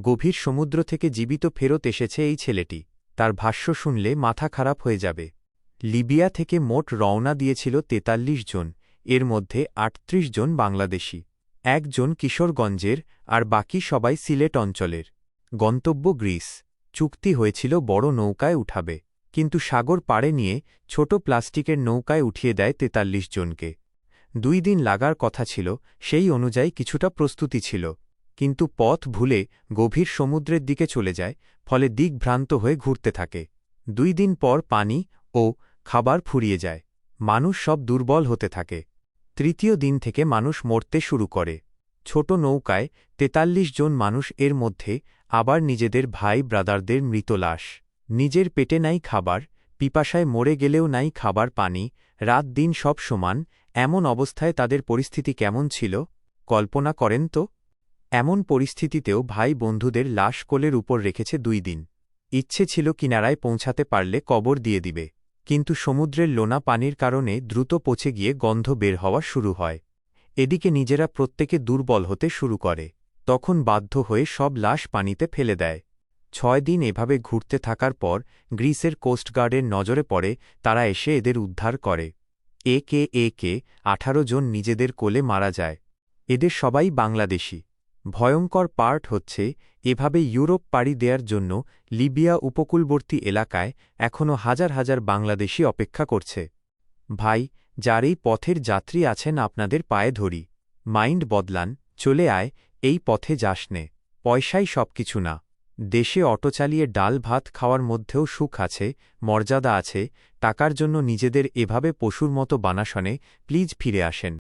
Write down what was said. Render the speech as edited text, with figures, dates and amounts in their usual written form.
গভীর সমুদ্র থেকে জীবিত ফেরত এসেছে এই ছেলেটি। তার ভাষ্য শুনলে মাথা খারাপ হয়ে যাবে। লিবিয়া থেকে মোট রওনা দিয়েছিল ৪৩ জন, এর মধ্যে ৩৮ জন বাংলাদেশি, ১ জন কিশোরগঞ্জের, আর বাকি সবাই সিলেট অঞ্চলের। গন্তব্য গ্রিস। চুক্তি হয়েছিল বড় নৌকায় উঠাবে, কিন্তু সাগর পাড়ে নিয়ে ছোট প্লাস্টিকের নৌকায় উঠিয়ে দেয় ৪৩ জনকে। ২ দিন লাগার কথা ছিল, সেই অনুযায়ী কিছুটা প্রস্তুতি ছিল, কিন্তু পথ ভুলে গভীর সমুদ্রের দিকে চলে যায়, ফলে দিকভ্রান্ত হয়ে ঘুরতে থাকে। ২ দিন পর পানি ও খাবার ফুরিয়ে যায়, মানুষ সব দুর্বল হতে থাকে। তৃতীয় দিন থেকে মানুষ মরতে শুরু করে। ছোট নৌকায় ৪৩ জন মানুষ, এর মধ্যে আবার নিজেদের ভাই ব্রাদারদের মৃত লাশ। নিজের পেটে নাই খাবার, পিপাসায় মরে গেলেও নাই খাবার পানি, রাত দিন সব সমান। এমন অবস্থায় তাদের পরিস্থিতি কেমন ছিল কল্পনা করেন তো। এমন পরিস্থিতিতেও ভাই বন্ধুদের লাশ কোলের উপর রেখেছে ২ দিন। ইচ্ছে ছিল কিনারায় পৌঁছাতে পারলে কবর দিয়ে দিবে, কিন্তু সমুদ্রের লোনা পানির কারণে দ্রুত পচে গিয়ে গন্ধ বের হওয়া শুরু হয়। এদিকে নিজেরা প্রত্যেকে দুর্বল হতে শুরু করে, তখন বাধ্য হয়ে সব লাশ পানিতে ফেলে দেয়। ৬ দিন এভাবে ঘুরতে থাকার পর গ্রিসের কোস্টগার্ডের নজরে পড়ে, তারা এসে এদের উদ্ধার করে। একে ১৮ জন নিজেদের কোলে মারা যায়। এদের সবাই বাংলাদেশি। ভয়ঙ্কর পার্ট হচ্ছে, এভাবে ইউরোপ পাড়ি দেওয়ার জন্য লিবিয়া উপকূলবর্তী এলাকায় এখনও হাজার হাজার বাংলাদেশি অপেক্ষা করছে। ভাই, যার এই পথের যাত্রী আছেন, আপনাদের পায়ে ধরি, মাইন্ড বদলান, চলে আয়, এই পথে যাসনে। পয়সাই সবকিছু না। দেশে অটো চালিয়ে ডাল ভাত খাওয়ার মধ্যেও সুখ আছে, মর্যাদা আছে। টাকার জন্য নিজেদের এভাবে পশুর মতো বানাশনে প্লিজ ফিরে আসেন।